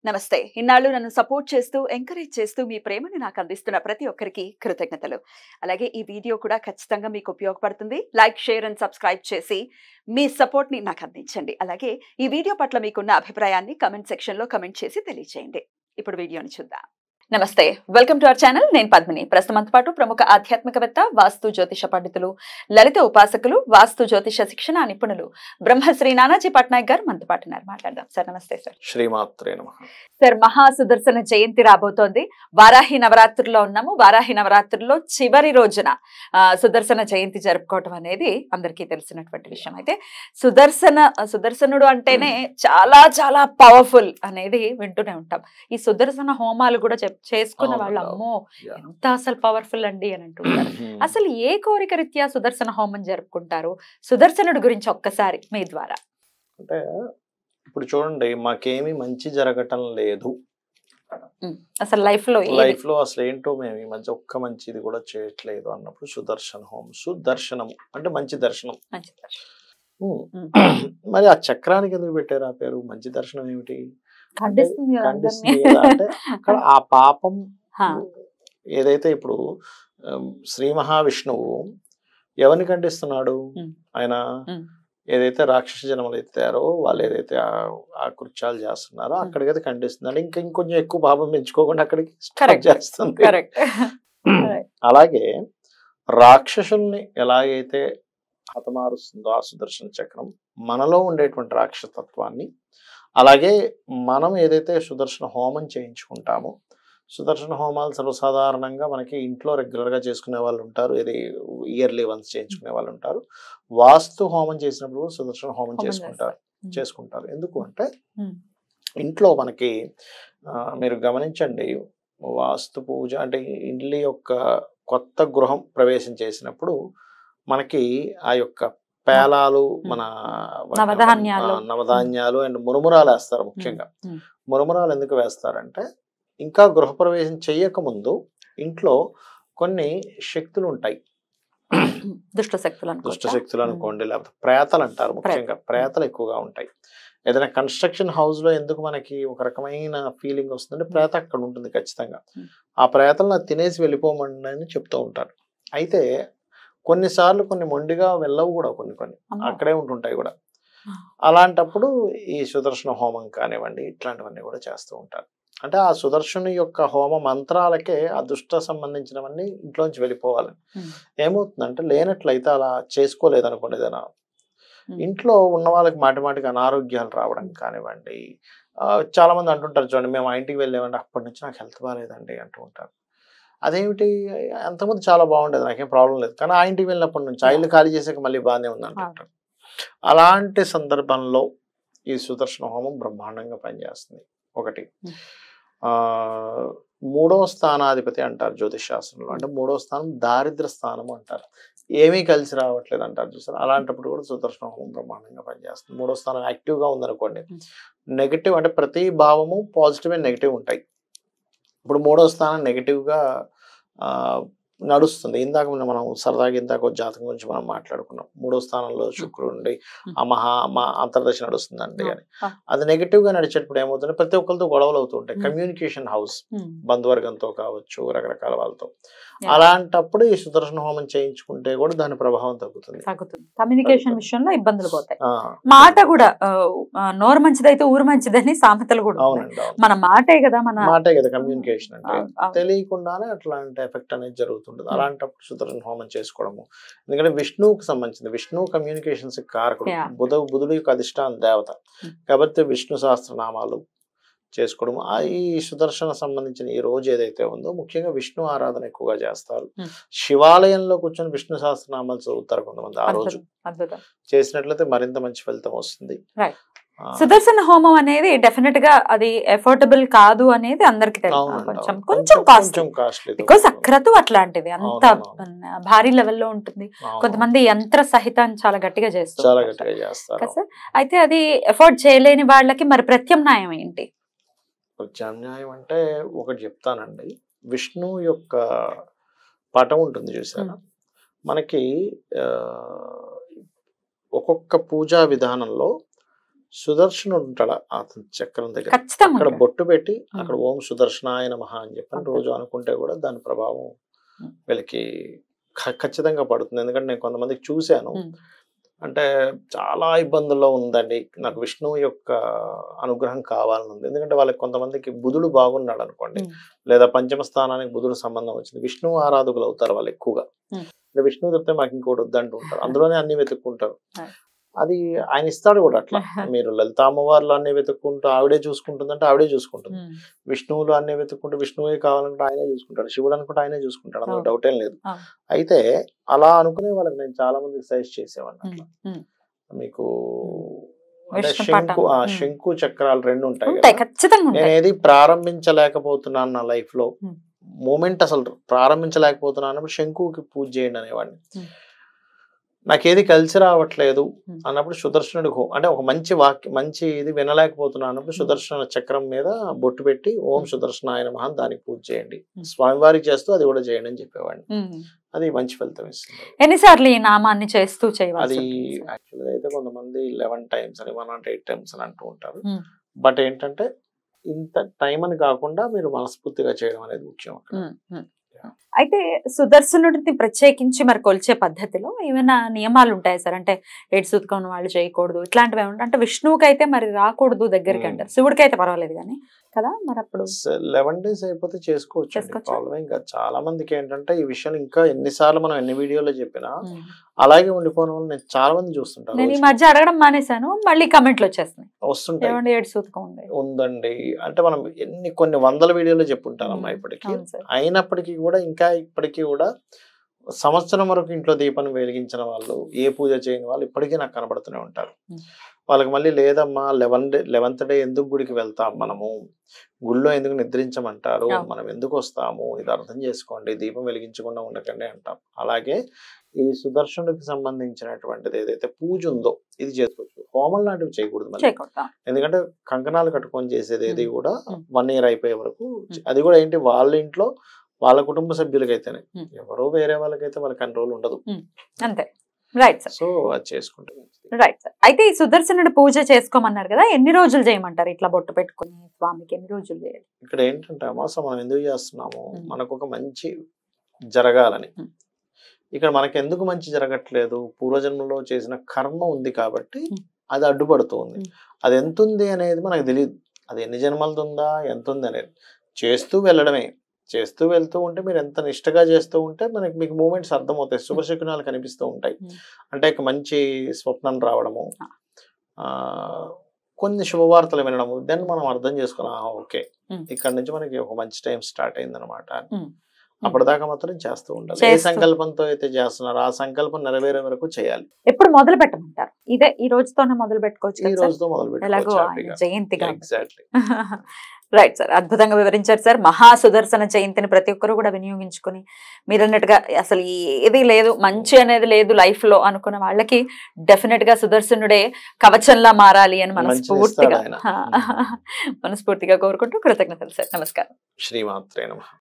నమస్తే. ఇన్నాళ్ళు నన్ను సపోర్ట్ చేస్తూ, ఎంకరేజ్ చేస్తూ మీ ప్రేమని నాకు అందిస్తున్న ప్రతి ఒక్కరికి కృతజ్ఞతలు. అలాగే ఈ వీడియో కూడా ఖచ్చితంగా మీకు ఉపయోగపడుతుంది. లైక్, షేర్ అండ్ సబ్స్క్రైబ్ చేసి మీ సపోర్ట్‌ని నాకు అందించండి. అలాగే ఈ వీడియో పట్ల మీకున్న అభిప్రాయాన్ని కామెంట్ సెక్షన్‌లో కామెంట్ చేసి తెలియజేయండి. ఇప్పుడు వీడియోని చూద్దాం. నమస్తే. Welcome to our channel. నేను పద్మిని. ప్రస్తుతంతో పాటు ప్రముఖ ఆధ్యాత్మికవేత్త, వాస్తు జ్యోతిష పండితులు, లలిత ఉపాసకులు, వాస్తు జ్యోతిష శిక్షణ నిపుణులు బ్రహ్మశ్రీ నానాజీ పట్నాయక్ గారు మనతో పాటు ఉన్నారు. మాట్లాడదాం. సార్ నమస్తే సార్. శ్రీమాత్రే నమః. సార్, మహా సుదర్శన జయంతి రాబోతోంది. వారాహి నవరాత్రుల్లో ఉన్నాము. వారాహి నవరాత్రుల్లో చివరి రోజున సుదర్శన జయంతి జరుపుకోవటం అనేది అందరికీ తెలిసినటువంటి విషయం. అయితే సుదర్శనుడు అంటేనే చాలా చాలా పవర్ఫుల్ అనేది వింటూనే ఉంటాం. ఈ సుదర్శన హోమాలు కూడా చేసుకున్న వాళ్ళు అమ్మో ఎంత అసలు పవర్ఫుల్ అండి అని అంటుంటారు. అసలు ఏ కోరిక రీత్యా సుదర్శన హోమం జరుపుకుంటారు? సుదర్శనుడు గురించి ఒక్కసారి మీ ద్వారా. అంటే ఇప్పుడు చూడండి, మాకేమీ మంచి జరగటం లేదు, అసలు లైఫ్ లో అసలు ఏంటో మేము ఈ మధ్య ఒక్క మంచిది కూడా చేయట్లేదు అన్నప్పుడు సుదర్శన హోమం. సుదర్శనం అంటే మంచి దర్శనం. మరి ఆ చక్రానికి ఎందుకు పెట్టారు ఆ పేరు? మంచి దర్శనం ఏమిటి? ఖండిస్తుంది కదా. అంటే అక్కడ ఆ పాపం ఏదైతే ఇప్పుడు శ్రీ మహావిష్ణువు ఎవరిని ఖండిస్తున్నాడు? ఆయన ఏదైతే రాక్షస జన్మలు ఎత్తారో వాళ్ళు ఏదైతే ఆ కృత్యాలు చేస్తున్నారో అక్కడికైతే ఖండిస్తున్నాడు. ఇంకొంచెం ఎక్కువ పాపం పెంచుకోకుండా అక్కడికి చేస్తుంది. అలాగే రాక్షసుల్ని ఎలాగైతే హతమారుస్తుందో ఆ సుదర్శన చక్రం మనలో ఉండేటువంటి రాక్షసత్వాన్ని, అలాగే మనం ఏదైతే సుదర్శన హోమం చేయించుకుంటామో, సుదర్శన హోమాలు సర్వసాధారణంగా మనకి ఇంట్లో రెగ్యులర్గా చేసుకునే వాళ్ళు ఉంటారు, ఇది ఇయర్లీ వన్స్ చేయించుకునే వాళ్ళు ఉంటారు. వాస్తు హోమం చేసినప్పుడు సుదర్శన హోమం చేసుకుంటారు. ఎందుకు అంటే ఇంట్లో మనకి మీరు గమనించండి, వాస్తు పూజ అంటే ఇల్లు యొక్క కొత్త గృహం ప్రవేశం చేసినప్పుడు మనకి ఆ యొక్క పేలాలు, మన నవధాన్యాలు అండ్ మురుమురాలు వేస్తారు. ముఖ్యంగా మురుమురాలు ఎందుకు వేస్తారంటే, ఇంకా గృహప్రవేశం చెయ్యక ముందు ఇంట్లో కొన్ని శక్తులు ఉంటాయి, దుష్ట శక్తులు అనుకోండి, లేకపోతే ప్రేతలు అంటారు. ముఖ్యంగా ప్రేతలు ఎక్కువగా ఉంటాయి. ఏదైనా కన్స్ట్రక్షన్ హౌస్ లో ఎందుకు మనకి ఒక రకమైన ఫీలింగ్ వస్తుందంటే, ప్రేత అక్కడ ఉంటుంది ఖచ్చితంగా. ఆ ప్రేతలను తినేసి వెళ్ళిపోమని అని చెప్తూ ఉంటారు. అయితే కొన్నిసార్లు కొన్ని మొండిగా వెళ్ళవు కూడా, కొన్ని అక్కడే ఉంటుంటాయి కూడా. అలాంటప్పుడు ఈ సుదర్శన హోమం కానివ్వండి, ఇట్లాంటివన్నీ కూడా చేస్తూ ఉంటారు. అంటే ఆ సుదర్శను యొక్క హోమ మంత్రాలకే ఆ దుష్ట సంబంధించినవన్నీ ఇంట్లోంచి వెళ్ళిపోవాలి. ఏమవుతుందంటే, లేనట్లయితే అలా చేసుకోలేదనుకోండి, ఏదైనా ఇంట్లో ఉన్న వాళ్ళకి మాటిమాటికి అనారోగ్యాలు రావడం కానివ్వండి. చాలా మంది అంటుంటారు చూడండి, మేము ఆ ఇంటికి వెళ్ళామంటే అప్పటి నుంచి నాకు హెల్త్ బాగాలేదండి అంటూ ఉంటారు. అదేమిటి, అంతకుముందు చాలా బాగుండేది, నాకేం ప్రాబ్లం లేదు, కానీ ఆ ఇంటికి వెళ్ళినప్పటి నుంచి ఆ ఇల్లు ఖాళీ చేసాక మళ్ళీ బాగానే ఉంది అంటుంటారు. అలాంటి సందర్భంలో ఈ సుదర్శన హోమం బ్రహ్మాండంగా పనిచేస్తుంది. ఒకటి, మూడవ స్థానాధిపతి అంటారు జ్యోతిష్ శాస్త్రంలో. అంటే మూడవ స్థానం దారిద్ర స్థానం అంటారు. ఏమీ కలిసి రావట్లేదు అంటారు చూసారు. అలాంటప్పుడు కూడా సుదర్శన హోమం బ్రహ్మాండంగా పనిచేస్తుంది. మూడవ స్థానం యాక్టివ్గా ఉందనుకోండి, నెగిటివ్ అంటే ప్రతి భావము పాజిటివ్ అండ్ నెగిటివ్ ఉంటాయి. ఇప్పుడు మూడవ స్థానం నెగిటివ్గా నడుస్తుంది. ఇందాక మనం సరదాగా ఇందాక జాతకం గురించి మనం మాట్లాడుకున్నాం. మూడో స్థానంలో శుక్రుడి అంతర్దశ నడుస్తుందండి అని. అది నెగిటివ్ గా నడిచేటప్పుడు ఏమవుతుంది, ప్రతి ఒక్కరితో గొడవలు అవుతూ ఉంటాయి. కమ్యూనికేషన్ హౌస్, బంధువర్గంతో కావచ్చు, రకరకాల వాళ్ళతో. అలాంటప్పుడు ఈ సుదర్శన హోమం చేయించుకుంటే కూడా దాని ప్రభావం తగ్గుతుంది. కమ్యూనికేషన్ విషయంలో ఇబ్బందులు పోతాయి. మాట కూడా నోరు మంచిదైతే ఊరు మంచిదని సామెతలు కూడా. అవునండి, మన మాటే కదా కమ్యూనికేషన్ అంటే. తెలియకుండానే అట్లాంటి ఎఫెక్ట్ అనేది జరుగుతుంది. అలాంటప్పుడు సుదర్శన హోమం చేసుకోవడము. ఎందుకంటే విష్ణువుకి సంబంధించింది, విష్ణువు కమ్యూనికేషన్స్ కారకుడు, బుధుడు యొక్క అధిష్టాన దేవత కాబట్టి విష్ణు సహస్రనామాలు చేసుకోవడం. ఈ సుదర్శన సంబంధించిన ఈ రోజు ఏదైతే ఉందో ముఖ్యంగా విష్ణు ఆరాధన ఎక్కువగా చేస్తారు. శివాలయంలో కూర్చొని విష్ణు సహస్రనామాలు చదువుతారు కొంతమంది. ఆ రోజు చేసినట్లయితే మరింత మంచి ఫలితం వస్తుంది. సుదర్శన హోమం అనేది డెఫినెట్ గా అది ఎఫోర్డబుల్ కాదు అనేది అందరికి తెలుసు. కొంచెం కాస్ట్లీ, బికాస్ అక్రతు అట్లాంటిది అంత భారీ లెవెల్లో ఉంటుంది. కొంతమంది యంత్ర సహితం చాలా గట్టిగా చేస్తారు. అయితే అది ఎఫోర్డ్ చేయలేని వాళ్ళకి మరి ప్రత్యామ్నాయం ఏంటి? ప్రత్యామ్నాయం అంటే ఒకటి చెప్తానండి. విష్ణు యొక్క పటం ఉంటుంది చూసారా, మనకి ఒక్కొక్క పూజా విధానంలో సుదర్శనుడు ఉంటాడు అతని చక్రం దగ్గర, ఖచ్చితంగా అక్కడ ఉంటాడు. బొట్టు పెట్టి అక్కడ ఓం సుదర్శనాయ నమః అని చెప్పని రోజు అనుకుంటే కూడా దాని ప్రభావం వీళ్ళకి ఖచ్చితంగా పడుతుంది. ఎందుకంటే నేను కొంతమందికి చూశాను, అంటే చాలా ఇబ్బందుల్లో ఉందండి, నాకు విష్ణువు యొక్క అనుగ్రహం కావాలని ఉంది. ఎందుకంటే వాళ్ళకి కొంతమందికి బుధుడు బాగున్నాడు అనుకోండి, లేదా పంచమ స్థానానికి బుధుడు సంబంధం వచ్చింది, విష్ణువు ఆరాధకులు అవుతారు వాళ్ళు ఎక్కువగా. విష్ణువు చెప్తే మాకు ఇంకోటి వద్దంటూ ఉంటారు, అందులోనే అన్ని వెతుక్కుంటారు. అది ఆయన ఇస్తాడు కూడా అట్లా. మీరు లలిత అమ్మవార్లు అన్ని వెతుక్కుంటూ ఆవిడే చూసుకుంటుందంటే ఆవిడే చూసుకుంటుంది, విష్ణువులు అన్ని వెతుక్కుంటూ విష్ణువే కావాలంటే ఆయనే చూసుకుంటాడు, శివుడు అనుకుంటే ఆయనే చూసుకుంటాడు, అందులో డౌట్ ఏం లేదు. అయితే అలా అనుకునే వాళ్ళకి నేను చాలా మందికి సజెస్ట్ చేసేవాడిని అట్లా. మీకు శంకు చక్రాలు 2 ఉంటాయి కదా, నేను ఏది ప్రారంభించలేకపోతున్నాను నా లైఫ్ లో మూమెంట్, అసలు ప్రారంభించలేకపోతున్నాను శంకుకి పూజ చేయండి అనేవాడిని. నాకేది కలిసి రావట్లేదు అన్నప్పుడు సుదర్శనుడి అంటే ఒక మంచి వాక్యం, మంచి ఇది వినలేకపోతున్నాను అన్నప్పుడు సుదర్శన చక్రం మీద బొట్టు పెట్టి ఓం సుదర్శనాయ నమః అని దానికి పూజ చేయండి, స్వామివారికి చేస్తూ అది కూడా చేయండి అని చెప్పేవాడిని. అది మంచి ఫలితం ఇస్తుంది. ఎన్నిసార్లు ఈ నామాన్ని చేస్తూ చేయాలి? అది యాక్చువల్గా అయితే కొంతమంది 11 times అని 108 times అని అంటూ ఉంటారు. బట్ ఏంటంటే ఇంత టైం అని కాకుండా మీరు మనస్ఫూర్తిగా చేయడం అనేది ముఖ్యం. అయితే సుదర్శనుడిని ప్రత్యేకించి మరి కొలిచే పద్ధతిలో ఏమైనా నియమాలు ఉంటాయి సార్? అంటే ఏడు సూతకం వాళ్ళు చేయకూడదు ఇట్లాంటివి ఏమంటారు? అంటే విష్ణువుకి అయితే మరి రాకూడదు దగ్గరికి అంటారు, శివుడికి అయితే పర్వాలేదు కానీ కదా, మరి అప్పుడు 11 days అయిపోతే చేసుకోవచ్చు. ఇంకా చాలా మందికి ఏంటంటే ఈ విషయాలు ఇంకా ఎన్నిసార్లు మనం ఎన్ని వీడియోలో చెప్పినా అలాగే ఉండిపోవడం వల్ల నేను చాలా మంది చూస్తుంటాను. నేను ఈ మధ్య అడగడం మానేశాను, మళ్ళీ కమెంట్లు వస్తుంటాయి, ఏడు సూతకం ఉందండి అంటే మనం కొన్ని వందల వీడియోలు చెప్పుంటానమ్మా ఇప్పటికీ. అయినప్పటికీ కూడా ఇంకా ఇప్పటికీ కూడా సంవత్సరం వరకు ఇంట్లో దీపాన్ని వెలిగించిన వాళ్ళు, ఏ పూజ చేయని వాళ్ళు ఇప్పటికీ నాకు కనబడుతూనే ఉంటారు. వాళ్ళకి మళ్ళీ లేదమ్మా 11th day ఎందుకు గుడికి వెళ్తాం, మనము గుళ్ళో ఎందుకు నిద్రించమంటారు, మనం ఎందుకు వస్తాము, ఇది అర్థం చేసుకోండి, దీపం వెలిగించకుండా ఉండకండి అంటాం. అలాగే ఈ సుదర్శనుడికి సంబంధించినటువంటిది ఏదైతే పూజ ఉందో ఇది చేసుకోవచ్చు, హోమం లాంటివి చేయకూడదు మళ్ళీ. ఎందుకంటే కంకణాలు కట్టుకొని చేసేది ఏది కూడా 1 year అయిపోయే వరకు, అది కూడా ఏంటి వాళ్ళ ఇంట్లో వాళ్ళ కుటుంబ సభ్యులకైతేనే, ఎవరో వేరే వాళ్ళకైతే వాళ్ళ కంట్రోల్ ఉండదు అంతే. Right sir. సో అది చేసుకుంటే రైట్ సార్. అయితే ఈ సుదర్శనుడి పూజ చేసుకోమన్నారు కదా, ఎన్ని రోజులు చేయమంటారు? ఇట్లా బొట్టు పెట్టుకుని స్వామికి ఎన్ని రోజులు చేయాలి? ఇక్కడ ఏంటంటే అమాస మనం ఎందుకు చేస్తున్నాము, మనకు ఒక మంచి జరగాలని. ఇక్కడ మనకి ఎందుకు మంచి జరగట్లేదు, పూర్వజన్మలో చేసిన కర్మ ఉంది కాబట్టి అది అడ్డుపడుతుంది. అది ఎంత ఉంది అనేది మనకు తెలియదు, అది ఎన్ని జన్మలది ఉందా ఎంత ఉంది అనేది. చేస్తూ వెళ్ళడమే, చేస్తూ వెళ్తూ ఉంటే మీరు ఎంత నిష్టగా చేస్తూ ఉంటే మీకు మూమెంట్స్ అర్థమవుతాయి, శుభశకునాలు కనిపిస్తూ ఉంటాయి. అంటే మంచి స్వప్నం రావడము, కొన్ని శుభవార్తలు వినడము, దెన్ మనం అర్థం చేసుకున్నాం ఓకే ఇక్కడ నుంచి మనకి ఒక మంచి టైం స్టార్ట్ అయింది అనమాట. అప్పటిదాకా మాత్రం చేస్తూ ఉండాలి. ఏ సంకల్పంతో అయితే చేస్తున్నారో ఆ సంకల్పం నెరవేరే వరకు చేయాలి. ఎప్పుడు మొదలు పెట్టమంటారు? ఇదే ఈ రోజుతోనే మొదలు పెట్టుకోవచ్చు, ఈ రోజుతో మొదలు పెట్టుకోవచ్చు. జయంతిగా. ఎగ్జాక్ట్లీ. రైట్ సార్, అద్భుతంగా వివరించారు సార్. మహాసుదర్శన జయంతిని ప్రతి ఒక్కరు కూడా వినియోగించుకుని మీరు అన్నట్టుగా అసలు ఏది లేదు మంచి అనేది లేదు లైఫ్ లో అనుకున్న వాళ్ళకి డెఫినెట్ గా సుదర్శనుడే కవచంలా మారాలి అని మనస్ఫూర్తిగా కోరుకుంటూ కృతజ్ఞతలు సార్. నమస్కారం. శ్రీమాత్రే నమః.